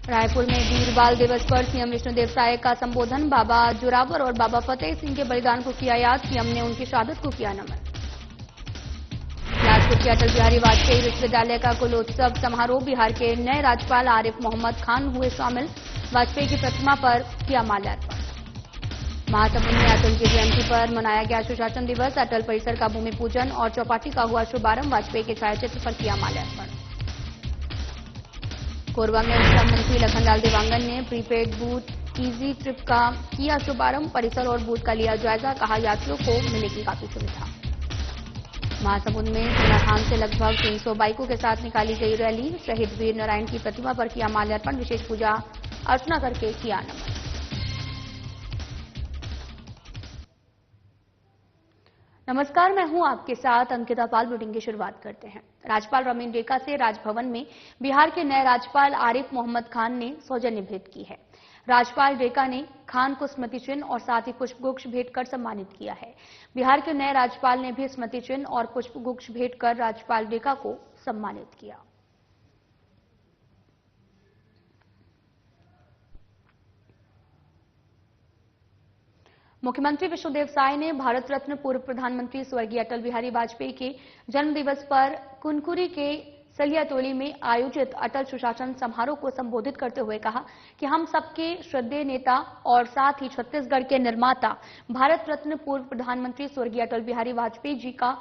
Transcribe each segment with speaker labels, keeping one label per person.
Speaker 1: रायपुर में वीर बाल दिवस पर सीएम विष्णुदेव साय का संबोधन। बाबा जोरावर और बाबा फतेह सिंह के बलिदान को किया याद। सीएम ने उनकी शहादत को किया नमन। बिलासपुर के अटल बिहारी वाजपेयी विश्वविद्यालय का कुलोत्सव समारोह। बिहार के नए राज्यपाल आरिफ मोहम्मद खान हुए शामिल। वाजपेयी की प्रतिमा पर किया माल्यार्पण। महासमुंद में अटल की जयंती पर मनाया गया सुशासन दिवस। अटल परिसर का भूमि पूजन और चौपाटी का हुआ शुभारंभ। वाजपेयी के छायाचित्र पर किया माल्यार्पण। कोरबा में श्रम मंत्री लखनलाल देवांगन ने प्रीपेड बूथ इजी ट्रिप का किया शुभारंभ। परिसर और बूथ का लिया जायजा। कहा यात्रियों को मिलेगी काफी सुविधा। महासमुंद में सेना थान से लगभग 300 बाइकों के साथ निकाली गई रैली। शहीद वीर नारायण की प्रतिमा पर किया माल्यार्पण। विशेष पूजा अर्चना करके किया नमन। नमस्कार, मैं हूं आपके साथ अंकिता पाल। बुलेटिन की शुरुआत करते हैं। राज्यपाल रमीन रेखा से राजभवन में बिहार के नए राज्यपाल आरिफ मोहम्मद खान ने सौजन्य भेंट की है। राज्यपाल रेखा ने खान को स्मृति चिन्ह और साथ ही पुष्पगुच्छ भेंट कर सम्मानित किया है। बिहार के नए राज्यपाल ने भी स्मृति चिन्ह और पुष्पगुच्छ भेंट कर राज्यपाल रेखा को सम्मानित किया। मुख्यमंत्री विष्णुदेव साय ने भारत रत्न पूर्व प्रधानमंत्री स्वर्गीय अटल बिहारी वाजपेयी के जन्म दिवस पर कुनकुरी के सलियातोली में आयोजित अटल सुशासन समारोह को संबोधित करते हुए कहा कि हम सबके श्रद्धेय नेता और साथ ही छत्तीसगढ़ के निर्माता भारत रत्न पूर्व प्रधानमंत्री स्वर्गीय अटल बिहारी वाजपेयी जी का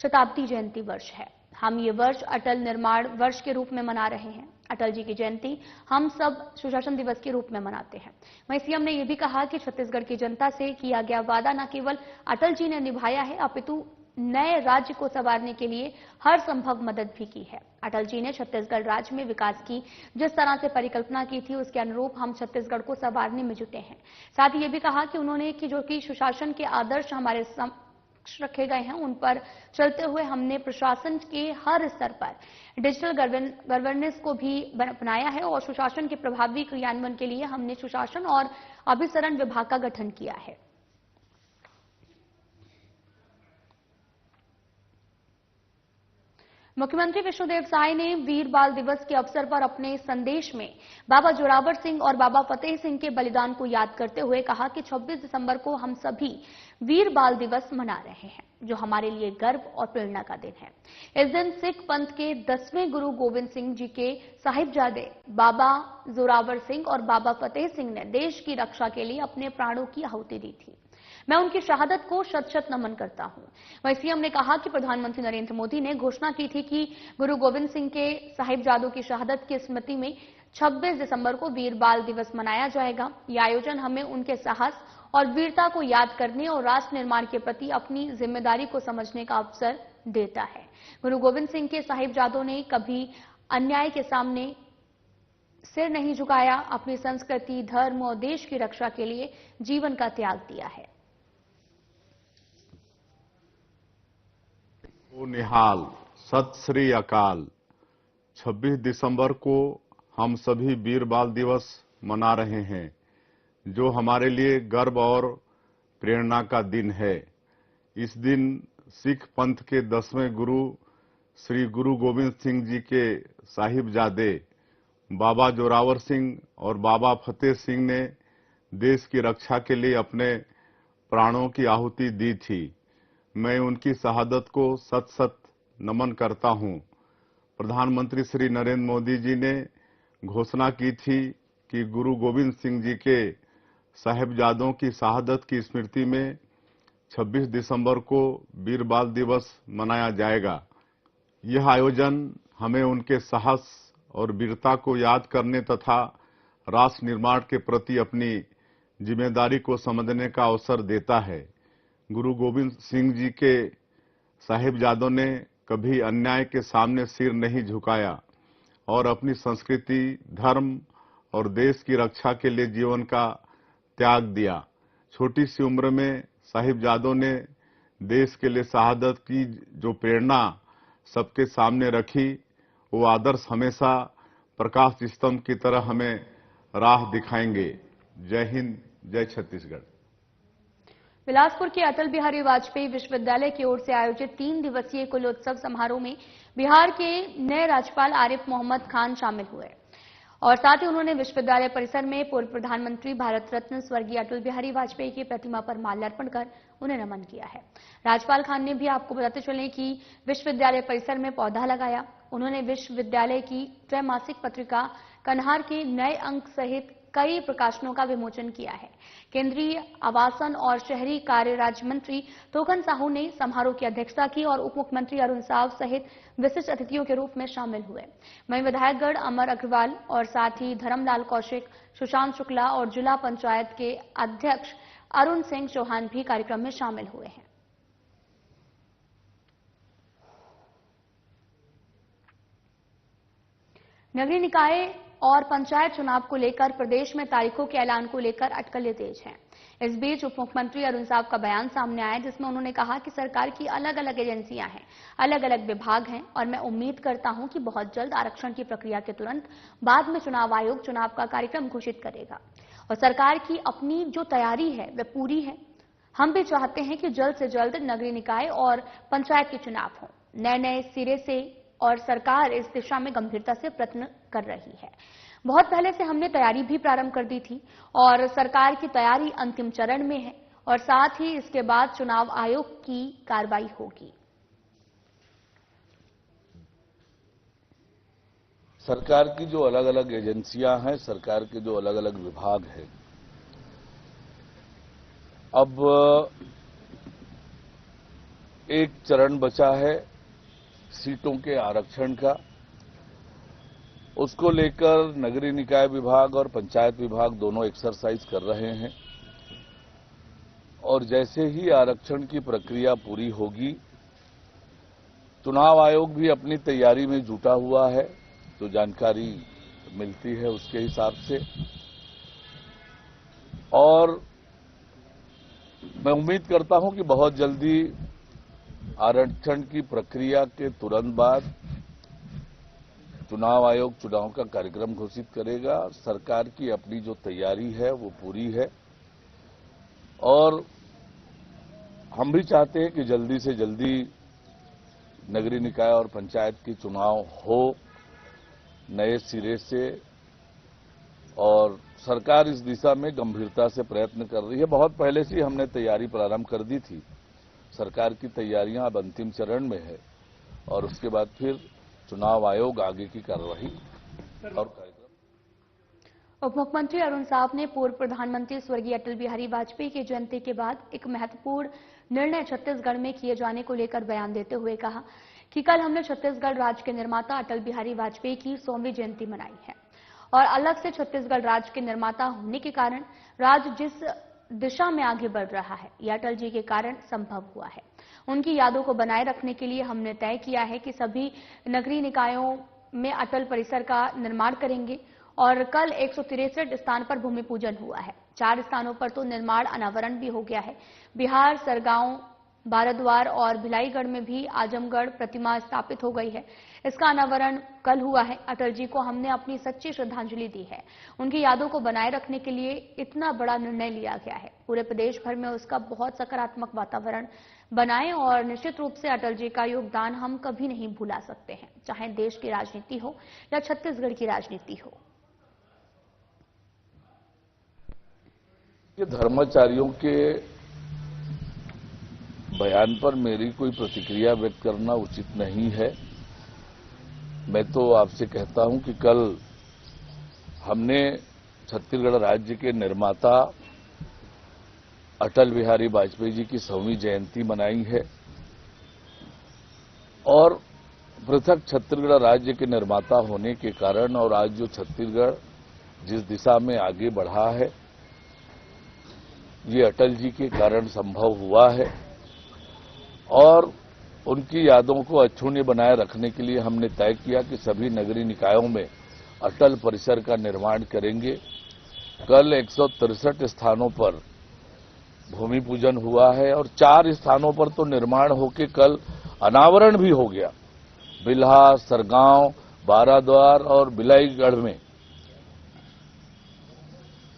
Speaker 1: शताब्दी जयंती वर्ष है। हम ये वर्ष अटल निर्माण वर्ष के रूप में मना रहे हैं। अटल जी की जयंती हम सब सुशासन दिवस के रूप में मनाते हैं। वहीं सीएम ने यह भी कहा कि छत्तीसगढ़ की जनता से किया गया वादा न केवल अटल जी ने निभाया है, अपितु नए राज्य को संवारने के लिए हर संभव मदद भी की है। अटल जी ने छत्तीसगढ़ राज्य में विकास की जिस तरह से परिकल्पना की थी, उसके अनुरूप हम छत्तीसगढ़ को संवारने में जुटे हैं। साथ ही ये भी कहा कि उन्होंने कि जो कि सुशासन के आदर्श हमारे रखे गए हैं, उन पर चलते हुए हमने प्रशासन के हर स्तर पर डिजिटल गवर्नेंस को भी अपनाया है और सुशासन के प्रभावी क्रियान्वयन के लिए हमने सुशासन और अभिसरण विभाग का गठन किया है। मुख्यमंत्री विष्णुदेव साय ने वीर बाल दिवस के अवसर पर अपने संदेश में बाबा जोरावर सिंह और बाबा फतेह सिंह के बलिदान को याद करते हुए कहा कि 26 दिसंबर को हम सभी वीर बाल दिवस मना रहे हैं, जो हमारे लिए गर्व और प्रेरणा का दिन है। इस दिन सिख पंथ के 10वें गुरु गोविंद सिंह जी के साहिबजादे बाबा जोरावर सिंह और बाबा फतेह सिंह ने देश की रक्षा के लिए अपने प्राणों की आहुति दी थी। मैं उनकी शहादत को शत शत नमन करता हूं। वहीं सीएम ने कहा कि प्रधानमंत्री नरेंद्र मोदी ने घोषणा की थी कि गुरु गोविंद सिंह के साहिबजादों की शहादत की स्मृति में 26 दिसंबर को वीर बाल दिवस मनाया जाएगा। यह आयोजन हमें उनके साहस और वीरता को याद करने और राष्ट्र निर्माण के प्रति अपनी जिम्मेदारी को समझने का अवसर देता है। गुरु गोविंद सिंह के साहिबजादों ने कभी अन्याय के सामने सिर नहीं झुकाया, अपनी संस्कृति, धर्म और देश की रक्षा के लिए जीवन का त्याग दिया है।
Speaker 2: निहाल, सत श्री अकाल। 26 दिसंबर को हम सभी वीर बाल दिवस मना रहे हैं, जो हमारे लिए गर्व और प्रेरणा का दिन है। इस दिन सिख पंथ के 10वें गुरु श्री गुरु गोविंद सिंह जी के साहिबजादे बाबा जोरावर सिंह और बाबा फतेह सिंह ने देश की रक्षा के लिए अपने प्राणों की आहुति दी थी। मैं उनकी शहादत को सत सत नमन करता हूं। प्रधानमंत्री श्री नरेंद्र मोदी जी ने घोषणा की थी कि गुरु गोविंद सिंह जी के साहिबजादों की शहादत की स्मृति में 26 दिसंबर को वीर बाल दिवस मनाया जाएगा। यह आयोजन हमें उनके साहस और वीरता को याद करने तथा राष्ट्र निर्माण के प्रति अपनी जिम्मेदारी को समझने का अवसर देता है। गुरु गोविंद सिंह जी के साहिबजादों ने कभी अन्याय के सामने सिर नहीं झुकाया और अपनी संस्कृति, धर्म और देश की रक्षा के लिए जीवन का त्याग दिया। छोटी सी उम्र में साहिबजादों ने देश के लिए शहादत की जो प्रेरणा सबके सामने रखी, वो आदर्श हमेशा प्रकाश स्तंभ की तरह हमें राह दिखाएंगे। जय हिंद, जय छत्तीसगढ़।
Speaker 1: बिलासपुर के अटल बिहारी वाजपेयी विश्वविद्यालय की ओर से आयोजित 3 दिवसीय कुलोत्सव समारोह में बिहार के नए राज्यपाल आरिफ मोहम्मद खान शामिल हुए और साथ ही उन्होंने विश्वविद्यालय परिसर में पूर्व प्रधानमंत्री भारत रत्न स्वर्गीय अटल बिहारी वाजपेयी की प्रतिमा पर माल्यार्पण कर उन्हें नमन किया है। राजपाल खान ने भी आपको बताते चले कि विश्वविद्यालय परिसर में पौधा लगाया। उन्होंने विश्वविद्यालय की त्रैमासिक पत्रिका कन्हार के नए अंक सहित कई प्रकाशनों का विमोचन किया है। केंद्रीय आवासन और शहरी कार्य राज्य मंत्री तोकन साहू ने समारोह की अध्यक्षता की और उप मुख्यमंत्री अरुण साव सहित विशिष्ट अतिथियों के रूप में शामिल हुए। वहीं विधायकगण अमर अग्रवाल और साथ ही धर्मलाल कौशिक, सुशांत शुक्ला और जिला पंचायत के अध्यक्ष अरुण सिंह चौहान भी कार्यक्रम में शामिल हुए हैं। नगरीय निकाय और पंचायत चुनाव को लेकर प्रदेश में तारीखों के ऐलान को लेकर अटकलें तेज हैं। इस बीच उप मुख्यमंत्री अरुण साव का बयान सामने आया, जिसमें उन्होंने कहा कि सरकार की अलग अलग एजेंसियां हैं, अलग अलग विभाग हैं और मैं उम्मीद करता हूं कि बहुत जल्द आरक्षण की प्रक्रिया के तुरंत बाद में चुनाव आयोग चुनाव का कार्यक्रम घोषित करेगा और सरकार की अपनी जो तैयारी है वह पूरी है। हम भी चाहते हैं कि जल्द से जल्द नगरीय निकाय और पंचायत के चुनाव हों, नए सिरे से, और सरकार इस दिशा में गंभीरता से प्रयत्न कर रही है। बहुत पहले से हमने तैयारी भी प्रारंभ कर दी थी और सरकार की तैयारी अंतिम चरण में है और साथ ही इसके बाद चुनाव आयोग की कार्रवाई होगी।
Speaker 3: सरकार की जो अलग अलग एजेंसियां हैं, सरकार के जो अलग अलग विभाग हैं, अब एक चरण बचा है सीटों के आरक्षण का। उसको लेकर नगरीय निकाय विभाग और पंचायत विभाग दोनों एक्सरसाइज कर रहे हैं और जैसे ही आरक्षण की प्रक्रिया पूरी होगी, चुनाव आयोग भी अपनी तैयारी में जुटा हुआ है। जो जानकारी मिलती है उसके हिसाब से, और मैं उम्मीद करता हूं कि बहुत जल्दी आरक्षण की प्रक्रिया के तुरंत बाद चुनाव आयोग चुनाव का कार्यक्रम घोषित करेगा। सरकार की अपनी जो तैयारी है वो पूरी है और हम भी चाहते हैं कि जल्दी से जल्दी नगरीय निकाय और पंचायत की चुनाव हो नए सिरे से, और सरकार इस दिशा में गंभीरता से प्रयत्न कर रही है। बहुत पहले से हमने तैयारी प्रारंभ कर दी थी। सरकार की तैयारियां अब अंतिम चरण में है और उसके बाद फिर चुनाव आयोग आगे की कार्रवाई और कार्यक्रम।
Speaker 1: उप मुख्यमंत्री अरुण साव ने पूर्व प्रधानमंत्री स्वर्गीय अटल बिहारी वाजपेयी की जयंती के बाद एक महत्वपूर्ण निर्णय छत्तीसगढ़ में किए जाने को लेकर बयान देते हुए कहा कि कल हमने छत्तीसगढ़ राज्य के निर्माता अटल बिहारी वाजपेयी की 100वीं जयंती मनाई है और अलग से छत्तीसगढ़ राज्य के निर्माता होने के कारण राज्य जिस दिशा में आगे बढ़ रहा है, यह अटल जी के कारण संभव हुआ है। उनकी यादों को बनाए रखने के लिए हमने तय किया है कि सभी नगरीय निकायों में अटल परिसर का निर्माण करेंगे और कल 163 स्थान पर भूमि पूजन हुआ है। 4 स्थानों पर तो निर्माण अनावरण भी हो गया है। बिहार, सरगांव, बाराद्वार और भिलाईगढ़ में भी आजमगढ़ प्रतिमा स्थापित हो गई है। इसका अनावरण कल हुआ है। अटल जी को हमने अपनी सच्ची श्रद्धांजलि दी है। उनकी यादों को बनाए रखने के लिए इतना बड़ा निर्णय लिया गया है। पूरे प्रदेश भर में उसका बहुत सकारात्मक वातावरण बनाएं और निश्चित रूप से अटल जी का योगदान हम कभी नहीं भुला सकते हैं, चाहे देश की राजनीति हो या छत्तीसगढ़ की राजनीति हो।
Speaker 3: ये धर्माचार्यों के बयान पर मेरी कोई प्रतिक्रिया व्यक्त करना उचित नहीं है। मैं तो आपसे कहता हूं कि कल हमने छत्तीसगढ़ राज्य के निर्माता अटल बिहारी वाजपेयी जी की 100वीं जयंती मनाई है और पृथक छत्तीसगढ़ राज्य के निर्माता होने के कारण और आज जो छत्तीसगढ़ जिस दिशा में आगे बढ़ा है, ये अटल जी के कारण संभव हुआ है और उनकी यादों को अक्षुण्य बनाए रखने के लिए हमने तय किया कि सभी नगरीय निकायों में अटल परिसर का निर्माण करेंगे। कल 163 स्थानों पर भूमि पूजन हुआ है और 4 स्थानों पर तो निर्माण होकर कल अनावरण भी हो गया। बिल्हा, सरगांव, बाराद्वार और भिलाईगढ़ में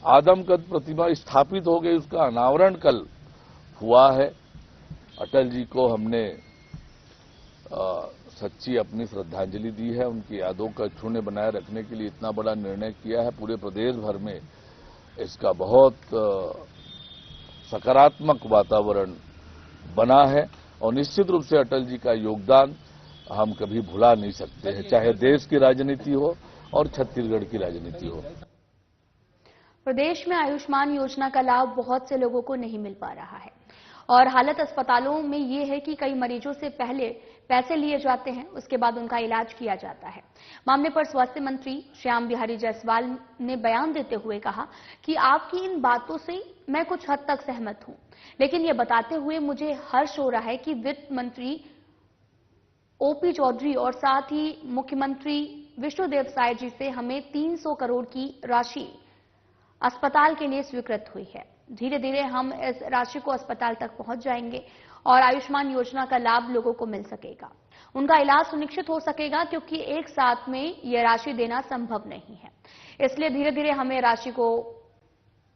Speaker 3: आदमकद प्रतिमा स्थापित हो गई, उसका अनावरण कल हुआ है। अटल जी को हमने सच्ची अपनी श्रद्धांजलि दी है, उनकी यादों का क्षुण्य बनाए रखने के लिए इतना बड़ा निर्णय किया है। पूरे प्रदेश भर में इसका बहुत सकारात्मक वातावरण बना है और निश्चित रूप से अटल जी का योगदान हम कभी भुला नहीं सकते हैं, चाहे देश की राजनीति हो और छत्तीसगढ़ की राजनीति हो।
Speaker 1: प्रदेश में आयुष्मान योजना का लाभ बहुत से लोगों को नहीं मिल पा रहा है और हालत अस्पतालों में ये है कि कई मरीजों से पहले पैसे लिए जाते हैं, उसके बाद उनका इलाज किया जाता है। मामले पर स्वास्थ्य मंत्री श्याम बिहारी जायसवाल ने बयान देते हुए कहा कि आपकी इन बातों से मैं कुछ हद तक सहमत हूं, लेकिन ये बताते हुए मुझे हर्ष हो रहा है कि वित्त मंत्री ओपी चौधरी और साथ ही मुख्यमंत्री विष्णुदेव साय जी से हमें 300 करोड़ की राशि अस्पताल के लिए स्वीकृत हुई है। धीरे धीरे हम इस राशि को अस्पताल तक पहुंच जाएंगे और आयुष्मान योजना का लाभ लोगों को मिल सकेगा, उनका इलाज सुनिश्चित हो सकेगा, क्योंकि एक साथ में यह राशि देना संभव नहीं है। इसलिए धीरे धीरे हमें राशि को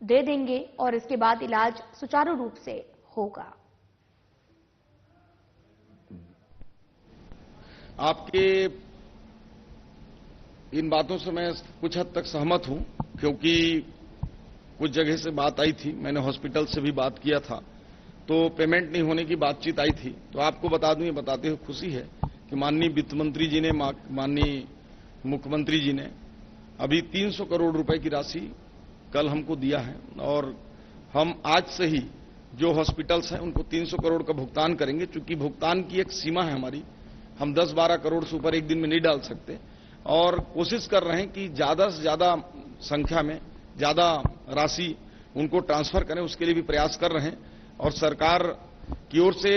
Speaker 1: दे देंगे और इसके बाद इलाज सुचारू रूप से होगा।
Speaker 4: आपके इन बातों से मैं कुछ हद तक सहमत हूं, क्योंकि कुछ जगह से बात आई थी, मैंने हॉस्पिटल से भी बात किया था, तो पेमेंट नहीं होने की बातचीत आई थी। तो आपको बता दूं, ये बताते हुए खुशी है कि माननीय वित्त मंत्री जी ने, माननीय मुख्यमंत्री जी ने अभी 300 करोड़ रुपए की राशि कल हमको दिया है और हम आज से ही जो हॉस्पिटल्स हैं उनको 300 करोड़ का भुगतान करेंगे। चूंकि भुगतान की एक सीमा है हमारी, हम 10-12 करोड़ से ऊपर एक दिन में नहीं डाल सकते और कोशिश कर रहे हैं कि ज्यादा से ज्यादा संख्या में ज्यादा राशि उनको ट्रांसफर करें, उसके लिए भी प्रयास कर रहे हैं और सरकार की ओर से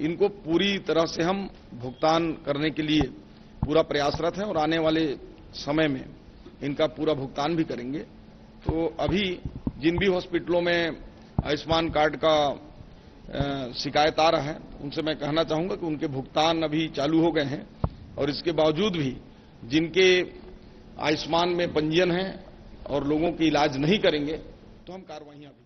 Speaker 4: इनको पूरी तरह से हम भुगतान करने के लिए पूरा प्रयासरत हैं और आने वाले समय में इनका पूरा भुगतान भी करेंगे। तो अभी जिन भी हॉस्पिटलों में आयुष्मान कार्ड का शिकायत आ रहा है, उनसे मैं कहना चाहूंगा कि उनके भुगतान अभी चालू हो गए हैं और इसके बावजूद भी जिनके आयुष्मान में पंजीयन है और लोगों की इलाज नहीं करेंगे तो हम कार्रवाइयां भी।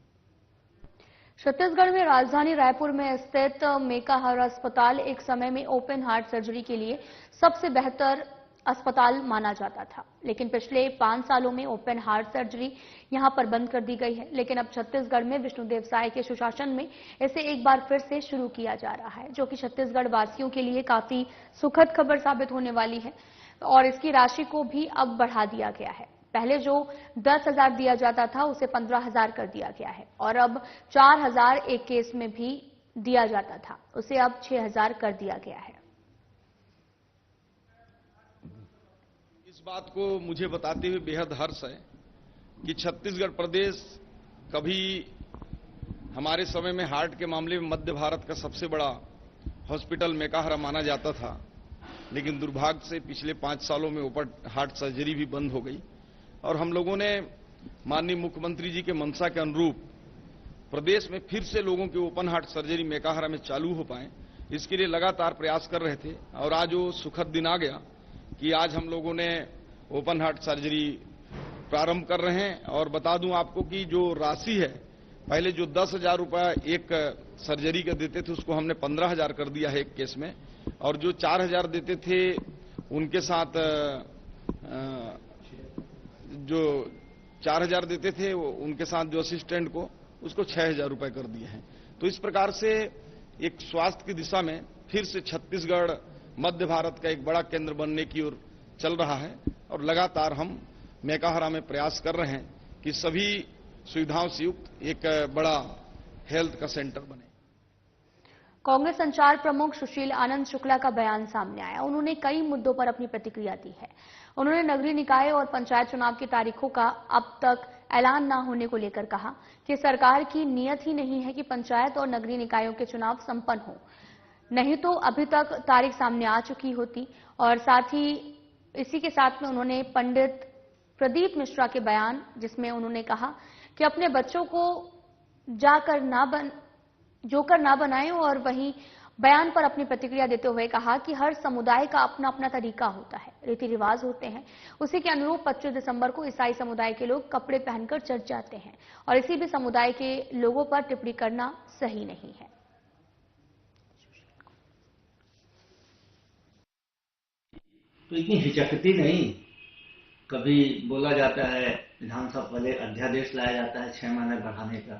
Speaker 1: छत्तीसगढ़ में राजधानी रायपुर में स्थित मेकाहारा अस्पताल एक समय में ओपन हार्ट सर्जरी के लिए सबसे बेहतर अस्पताल माना जाता था, लेकिन पिछले 5 सालों में ओपन हार्ट सर्जरी यहां पर बंद कर दी गई है। लेकिन अब छत्तीसगढ़ में विष्णुदेव साय के सुशासन में इसे एक बार फिर से शुरू किया जा रहा है, जो कि छत्तीसगढ़ वासियों के लिए काफी सुखद खबर साबित होने वाली है और इसकी राशि को भी अब बढ़ा दिया गया है। पहले जो 10,000 दिया जाता था उसे 15,000 कर दिया गया है और अब 4,000 एक केस में भी दिया जाता था, उसे अब 6,000 कर दिया गया है।
Speaker 4: इस बात को मुझे बताते हुए बेहद हर्ष है कि छत्तीसगढ़ प्रदेश कभी हमारे समय में हार्ट के मामले में मध्य भारत का सबसे बड़ा हॉस्पिटल मेकाहारा माना जाता था, लेकिन दुर्भाग्य से पिछले 5 सालों में ओपन हार्ट सर्जरी भी बंद हो गई और हम लोगों ने माननीय मुख्यमंत्री जी के मंशा के अनुरूप प्रदेश में फिर से लोगों की ओपन हार्ट सर्जरी मेकाहारा में चालू हो पाए, इसके लिए लगातार प्रयास कर रहे थे और आज वो सुखद दिन आ गया कि आज हम लोगों ने ओपन हार्ट सर्जरी प्रारंभ कर रहे हैं। और बता दूं आपको कि जो राशि है, पहले जो 10,000 रुपया एक सर्जरी का देते थे उसको हमने 15,000 कर दिया है एक केस में, और जो 4,000 देते थे उनके साथ जो 4,000 देते थे उनके साथ जो असिस्टेंट को उसको 6,000 रुपए कर दिए हैं। तो इस प्रकार से एक स्वास्थ्य की दिशा में फिर से छत्तीसगढ़ मध्य भारत का एक बड़ा केंद्र बनने की ओर चल रहा है और लगातार हम मेकाहारा में प्रयास कर रहे हैं कि सभी सुविधाओं से युक्त एक बड़ा हेल्थ का सेंटर बने।
Speaker 1: कांग्रेस संचार प्रमुख सुशील आनंद शुक्ला का बयान सामने आया। उन्होंने कई मुद्दों पर अपनी प्रतिक्रिया दी है। उन्होंने नगरीय निकाय और पंचायत चुनाव की तारीखों का अब तक ऐलान न होने को लेकर कहा कि सरकार की नीयत ही नहीं है कि पंचायत और नगरीय निकायों के चुनाव संपन्न हो, नहीं तो अभी तक तारीख सामने आ चुकी होती। और साथ ही इसी के साथ में उन्होंने पंडित प्रदीप मिश्रा के बयान, जिसमें उन्होंने कहा कि अपने बच्चों को जोकर ना बनाएं, और वहीं बयान पर अपनी प्रतिक्रिया देते हुए कहा कि हर समुदाय का अपना अपना तरीका होता है, रीति रिवाज होते हैं, उसी के अनुरूप 25 दिसंबर को ईसाई समुदाय के लोग कपड़े पहनकर चर्च जाते हैं और इसी भी समुदाय के लोगों पर टिप्पणी करना सही नहीं है।
Speaker 5: तो इतनी हिचकती नहीं। कभी बोला जाता है विधानसभा पहले अध्यादेश लाया जाता है 6 महीने बढ़ाने का,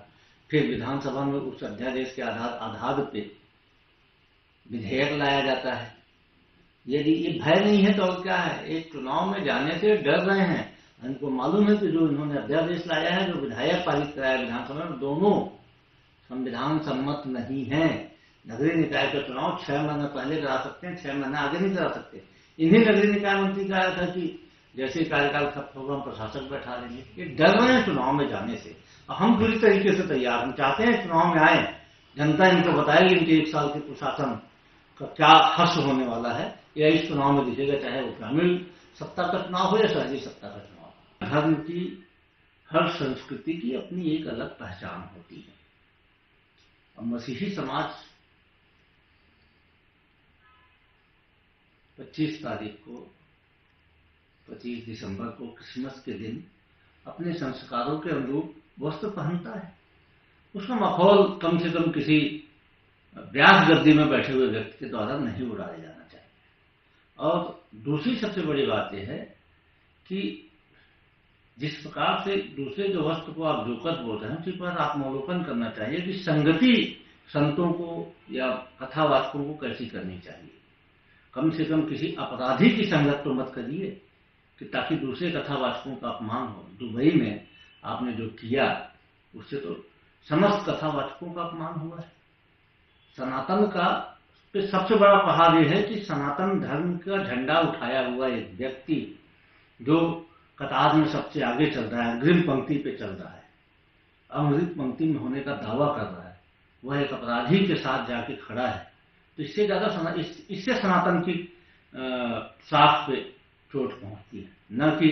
Speaker 5: फिर विधानसभा में उस अध्यादेश के आधार पे विधेयक लाया जाता है। यदि ये भय नहीं है तो और क्या है? एक चुनाव में जाने से डर रहे हैं। इनको मालूम है कि जो इन्होंने अध्यादेश लाया है, जो विधायक पारित कराया विधानसभा में, दोनों संविधान सम्मत नहीं है। नगरीय निकाय का चुनाव 6 महीने पहले करा सकते हैं, 6 महीने आगे नहीं करा सकते। इन्हीं नगरीय निकाय मंत्री का आया था कि जैसे कार्यकाल खत्म होगा हम प्रशासक बैठा देंगे। ये डर रहे हैं चुनाव में जाने से। हम पूरी तरीके से तैयार, हम चाहते हैं चुनाव में आए, जनता इनको बताएगी इनके 1 साल के प्रशासन का क्या हर्ष होने वाला है, या इस चुनाव में दिखेगा, चाहे वो ग्रामीण सत्ता का चुनाव हो या शहरी सत्ता का चुनाव। धर्म की, हर संस्कृति की अपनी एक अलग पहचान होती है। और मसीही समाज 25 तारीख को, 25 दिसंबर को क्रिसमस के दिन अपने संस्कारों के अनुरूप वस्त्र पहनता है। उसका माहौल कम से कम किसी व्यास गद्दी में बैठे हुए व्यक्ति के द्वारा नहीं उड़ाया जाना चाहिए। और दूसरी सबसे बड़ी बात यह है कि जिस प्रकार से दूसरे जो वस्त्र को आप जोकर बोल रहे हैं, उसी पर आत्मावलोकन करना चाहिए कि संगति संतों को या कथावाचकों को कैसी करनी चाहिए। कम से कम किसी अपराधी की संगत तो मत करिए कि ताकि दूसरे कथावाचकों का अपमान हो। दुबई में आपने जो किया उससे तो समस्त कथावाचकों का अपमान हुआ है। सनातन का सबसे बड़ा प्रहार यह है कि सनातन धर्म का झंडा उठाया हुआ एक व्यक्ति जो कतार में सबसे आगे चल रहा है, अग्रिम पंक्ति पे चल रहा है, अमृत पंक्ति में होने का दावा कर रहा है, वह एक अपराधी के साथ जाके खड़ा है। तो इससे ज्यादा इससे सनातन की साख पे चोट पहुंचती है, न कि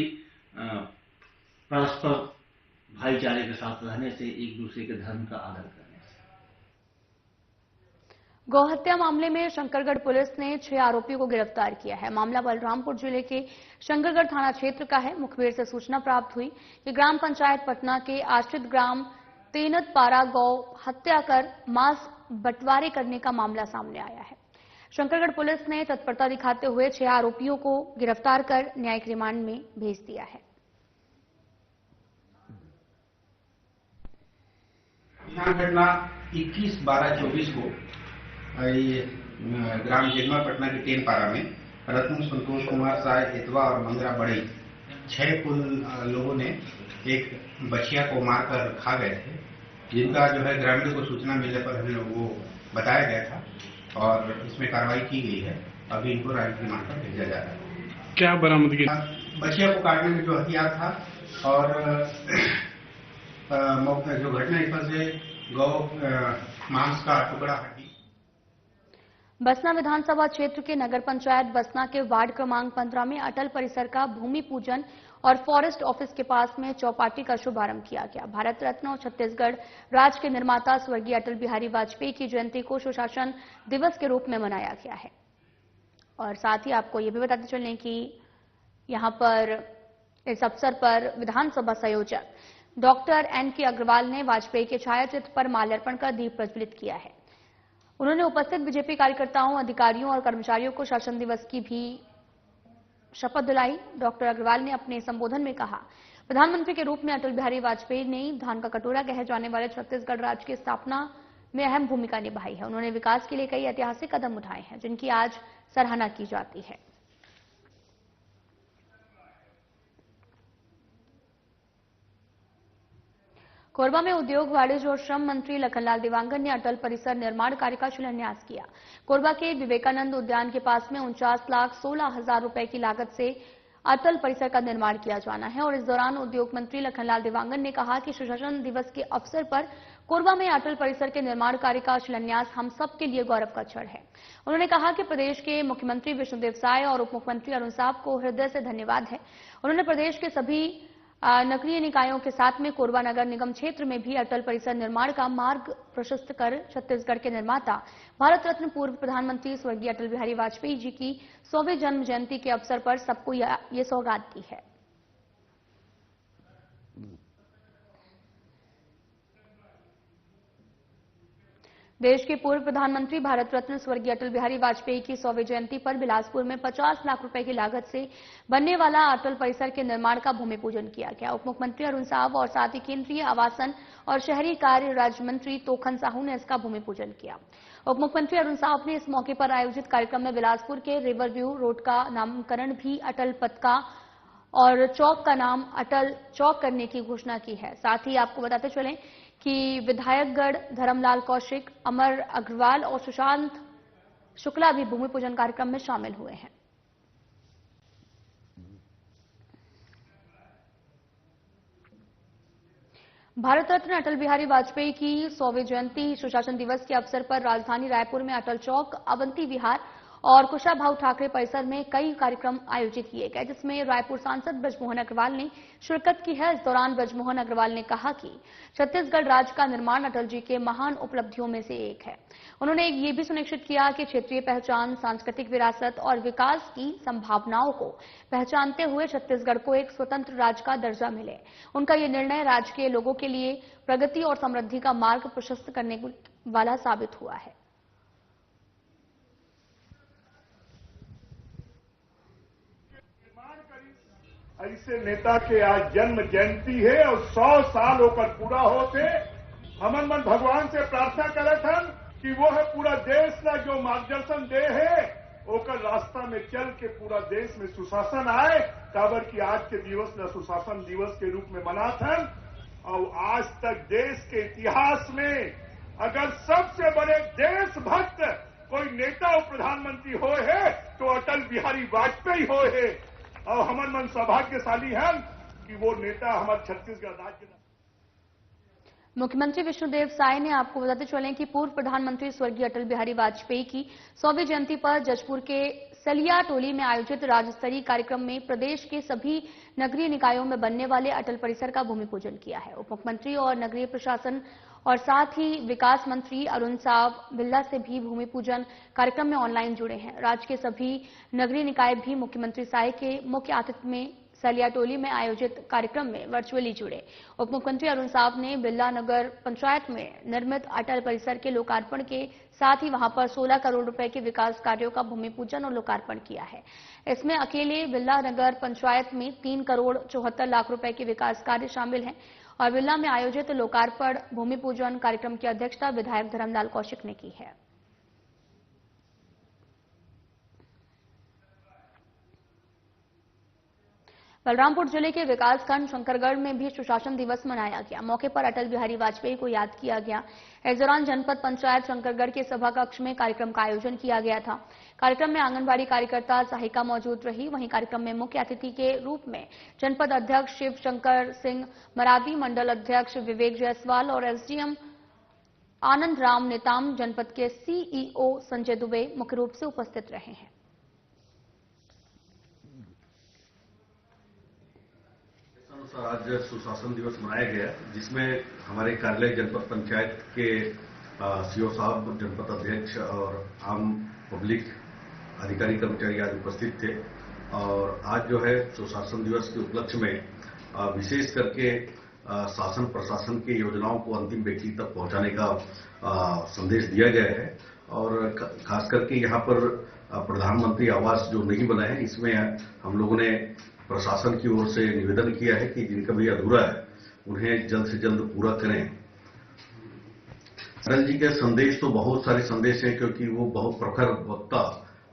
Speaker 5: परस्पर भाईचारे के साथ रहने से, एक दूसरे के धर्म का आदर करने से।
Speaker 1: गौहत्या मामले में शंकरगढ़ पुलिस ने 6 आरोपियों को गिरफ्तार किया है। मामला बलरामपुर जिले के शंकरगढ़ थाना क्षेत्र का है। मुखबिर से सूचना प्राप्त हुई कि ग्राम पंचायत पटना के आश्रित ग्राम तेनतपारा गौ हत्या कर मांस बंटवारे करने का मामला सामने आया है। शंकरगढ़ पुलिस ने तत्परता दिखाते हुए 6 आरोपियों को गिरफ्तार कर न्यायिक रिमांड में भेज दिया है।
Speaker 6: यह घटना 21/12/24 को ये ग्राम जेगमा पटना के टेनपारा में रत्न संतोष कुमार साय हितवा और मंगरा बड़े 6 कुल लोगों ने एक बछिया को मारकर खा गए थे, जिनका जो है ग्रामीणों को सूचना मिलने पर हमें लोगों को बताया गया था और इसमें कार्रवाई की गई है। अभी इनको न्यायिक रिमांड पर भेजा जा रहा है।
Speaker 7: क्या बरामदगी?
Speaker 6: बछिया को काटने में जो हथियार था और जो घटनास्थल से गौ मांस का टुकड़ा, हड्डी।
Speaker 1: बसना विधानसभा क्षेत्र के नगर पंचायत बसना के वार्ड क्रमांक 15 में अटल परिसर का भूमि पूजन और फॉरेस्ट ऑफिस के पास में चौपाटी का शुभारंभ किया गया। भारत रत्न और छत्तीसगढ़ राज्य के निर्माता स्वर्गीय अटल बिहारी वाजपेयी की जयंती को सुशासन दिवस के रूप में मनाया गया है। और साथ ही आपको ये भी बताते चलें कि यहां पर इस अवसर पर विधानसभा संयोजक डॉक्टर एन.के. अग्रवाल ने वाजपेयी के छायाचित्र पर माल्यार्पण कर दीप प्रज्वलित किया है। उन्होंने उपस्थित बीजेपी कार्यकर्ताओं, अधिकारियों और कर्मचारियों को शासन दिवस की भी शपथ दिलाई। डॉक्टर अग्रवाल ने अपने संबोधन में कहा, प्रधानमंत्री के रूप में अटल बिहारी वाजपेयी ने धान का कटोरा कहे जाने वाले छत्तीसगढ़ राज्य की स्थापना में अहम भूमिका निभाई है। उन्होंने विकास के लिए कई ऐतिहासिक कदम उठाए हैं, जिनकी आज सराहना की जाती है। कोरबा में उद्योग, वाणिज्य और श्रम मंत्री लखनलाल देवांगन ने अटल परिसर निर्माण कार्य का शिलान्यास किया। कोरबा के विवेकानंद उद्यान के पास में 49,16,000 रुपए की लागत से अटल परिसर का निर्माण किया जाना है। और इस दौरान उद्योग मंत्री लखनलाल देवांगन ने कहा कि सुशासन दिवस के अवसर पर कोरबा में अटल परिसर के निर्माण कार्य का शिलान्यास हम सबके लिए गौरव का क्षण है। उन्होंने कहा कि प्रदेश के मुख्यमंत्री विष्णुदेव साय और उप मुख्यमंत्री अरुण साहब को हृदय से धन्यवाद है। उन्होंने प्रदेश के सभी नगरीय निकायों के साथ में कोरबा नगर निगम क्षेत्र में भी अटल परिसर निर्माण का मार्ग प्रशस्त कर छत्तीसगढ़ के निर्माता भारत रत्न पूर्व प्रधानमंत्री स्वर्गीय अटल बिहारी वाजपेयी जी की 100वीं जन्म जयंती के अवसर पर सबको ये सौगात दी है। देश के पूर्व प्रधानमंत्री भारत रत्न स्वर्गीय अटल बिहारी वाजपेयी की 100वीं जयंती पर बिलासपुर में 50 लाख रुपए की लागत से बनने वाला अटल परिसर के निर्माण का भूमि पूजन किया गया। उप मुख्यमंत्री अरुण साव और साथ ही केंद्रीय आवासन और शहरी कार्य राज्य मंत्री तोखन साहू ने इसका भूमि पूजन किया। उप मुख्यमंत्री अरुण साव ने इस मौके पर आयोजित कार्यक्रम में बिलासपुर के रिवर व्यू रोड का नामकरण भी अटल पथ का और चौक का नाम अटल चौक करने की घोषणा की है। साथ ही आपको बताते चलें कि विधायकगढ़ धर्मलाल कौशिक, अमर अग्रवाल और सुशांत शुक्ला भी भूमि पूजन कार्यक्रम में शामिल हुए हैं। भारत रत्न अटल बिहारी वाजपेयी की 100वीं जयंती सुशासन दिवस के अवसर पर राजधानी रायपुर में अटल चौक, अवंती विहार और कुशाभाऊ ठाकरे परिसर में कई कार्यक्रम आयोजित किए गए, जिसमें रायपुर सांसद ब्रजमोहन अग्रवाल ने शिरकत की है। इस दौरान ब्रजमोहन अग्रवाल ने कहा कि छत्तीसगढ़ राज्य का निर्माण अटल जी के महान उपलब्धियों में से एक है। उन्होंने ये भी सुनिश्चित किया कि क्षेत्रीय पहचान, सांस्कृतिक विरासत और विकास की संभावनाओं को पहचानते हुए छत्तीसगढ़ को एक स्वतंत्र राज्य का दर्जा मिले। उनका ये निर्णय राज्य के लोगों के लिए प्रगति और समृद्धि का मार्ग प्रशस्त करने वाला साबित हुआ है।
Speaker 7: ऐसे नेता के आज जन्म जयंती है और 100 साल होकर पूरा होते हमन मन भगवान से प्रार्थना करे थन कि वो है पूरा देश ला जो मार्गदर्शन दे है ओकर रास्ता में चल के पूरा देश में सुशासन आए। काबर की आज के दिवस ला सुशासन दिवस के रूप में मनाथन और आज तक देश के इतिहास में अगर सबसे बड़े देशभक्त कोई नेता और प्रधानमंत्री हो है तो अटल बिहारी वाजपेयी हो है और हमर मन सौभाग्यशाली हैं कि वो नेता हमारे छत्तीसगढ़ राज्य का।
Speaker 1: मुख्यमंत्री विष्णुदेव साय ने आपको बताते चलें कि पूर्व प्रधानमंत्री स्वर्गीय अटल बिहारी वाजपेयी की 100वीं जयंती पर जजपुर के सलिया टोली में आयोजित राज्य स्तरीय कार्यक्रम में प्रदेश के सभी नगरीय निकायों में बनने वाले अटल परिसर का भूमि पूजन किया है। उप मुख्यमंत्री और नगरीय प्रशासन और साथ ही विकास मंत्री अरुण साव बिल्ला से भी भूमि पूजन कार्यक्रम में ऑनलाइन जुड़े हैं। राज्य के सभी नगरीय निकाय भी मुख्यमंत्री साय के मुख्य आतिथ्य में सलिया टोली में आयोजित कार्यक्रम में वर्चुअली जुड़े। उप मुख्यमंत्री अरुण साव ने बिल्ला नगर पंचायत में निर्मित अटल परिसर के लोकार्पण के साथ ही वहां पर 16 करोड़ रुपए के विकास कार्यों का भूमि पूजन और लोकार्पण किया है। इसमें अकेले बिल्ला नगर पंचायत में 3 करोड़ 74 लाख रुपए के विकास कार्य शामिल हैं और बिल्ला में आयोजित लोकार्पण भूमि पूजन कार्यक्रम की अध्यक्षता विधायक धर्मलाल कौशिक ने की है। बलरामपुर जिले के विकासखंड शंकरगढ़ में भी सुशासन दिवस मनाया गया। मौके पर अटल बिहारी वाजपेयी को याद किया गया। इस दौरान जनपद पंचायत शंकरगढ़ के सभा कक्ष में कार्यक्रम का आयोजन किया गया था। कार्यक्रम में आंगनबाड़ी कार्यकर्ता सहायिका मौजूद रही। वहीं कार्यक्रम में मुख्य अतिथि के रूप में जनपद अध्यक्ष शिव शंकर सिंह मरादी, मंडल अध्यक्ष विवेक जायसवाल और एसडीएम आनंद राम नेताम, जनपद के सीईओ संजय दुबे मुख्य रूप से उपस्थित रहे हैं।
Speaker 8: आज सुशासन दिवस मनाया गया, जिसमें हमारे कार्यालय जनपद पंचायत के सीओ साहब, जनपद अध्यक्ष और आम पब्लिक अधिकारी कर्मचारी आज उपस्थित थे। और आज जो है सुशासन दिवस के उपलक्ष्य में विशेष करके शासन प्रशासन की योजनाओं को अंतिम व्यक्ति तक पहुंचाने का संदेश दिया गया है। और खास करके यहाँ पर प्रधानमंत्री आवास जो नहीं बना है, इसमें हम लोगों ने प्रशासन की ओर से निवेदन किया है कि जिनका भी अधूरा है उन्हें जल्द से जल्द पूरा करें। अटल जी के संदेश तो बहुत सारे संदेश हैं, क्योंकि वो बहुत प्रखर वक्ता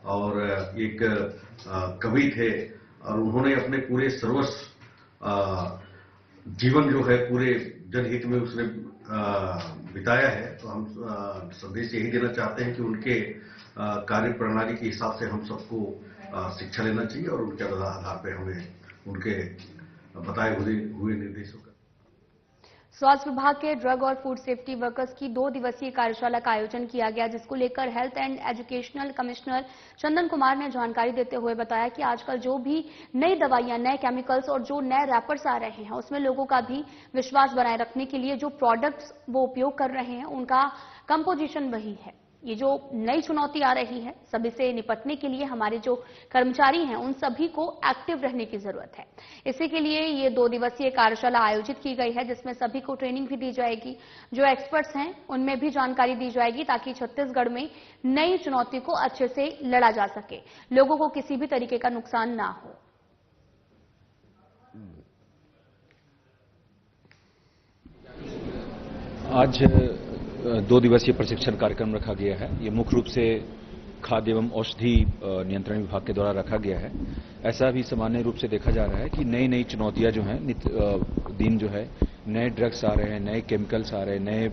Speaker 8: और एक कवि थे और उन्होंने अपने पूरे सर्वस्व जीवन जो है पूरे जनहित में उसने बिताया है। तो हम संदेश यही देना चाहते हैं कि उनके कार्य प्रणाली के हिसाब से हम सबको शिक्षा लेना चाहिए और उनके आधार पर हमें उनके बताए हुए निर्देशों का।
Speaker 1: स्वास्थ्य विभाग के ड्रग और फूड सेफ्टी वर्कर्स की 2 दिवसीय कार्यशाला का आयोजन किया गया, जिसको लेकर health and educational commissioner Chandan Kumar ने जानकारी देते हुए बताया कि आजकल जो भी नई दवाइयां, नए केमिकल्स और जो नए रैपर्स आ रहे हैं, उसमें लोगों का भी विश्वास बनाए रखने के लिए जो प्रोडक्ट्स वो उपयोग कर रहे हैं उनका कंपोजिशन वही है। ये जो नई चुनौती आ रही है, सभी से निपटने के लिए हमारे जो कर्मचारी हैं उन सभी को एक्टिव रहने की जरूरत है। इसी के लिए ये 2 दिवसीय कार्यशाला आयोजित की गई है, जिसमें सभी को ट्रेनिंग भी दी जाएगी। जो एक्सपर्ट्स हैं उनमें भी जानकारी दी जाएगी ताकि छत्तीसगढ़ में नई चुनौती को अच्छे से लड़ा जा सके, लोगों को किसी भी तरीके का नुकसान ना हो।
Speaker 9: आज 2 दिवसीय प्रशिक्षण कार्यक्रम रखा गया है। ये मुख्य रूप से खाद्य एवं औषधि नियंत्रण विभाग के द्वारा रखा गया है। ऐसा भी सामान्य रूप से देखा जा रहा है कि नई नई चुनौतियां जो हैं दिन जो है नए ड्रग्स आ रहे हैं, नए केमिकल्स आ रहे हैं, नए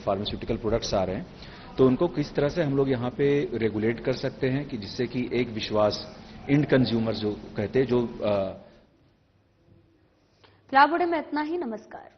Speaker 9: फार्मास्यूटिकल प्रोडक्ट्स आ रहे हैं, तो उनको किस तरह से हम लोग यहाँ पे रेगुलेट कर सकते हैं कि जिससे कि एक विश्वास इंड कंज्यूमर जो कहते हैं जो
Speaker 1: फिलहाल बुढ़े में इतना ही। नमस्कार।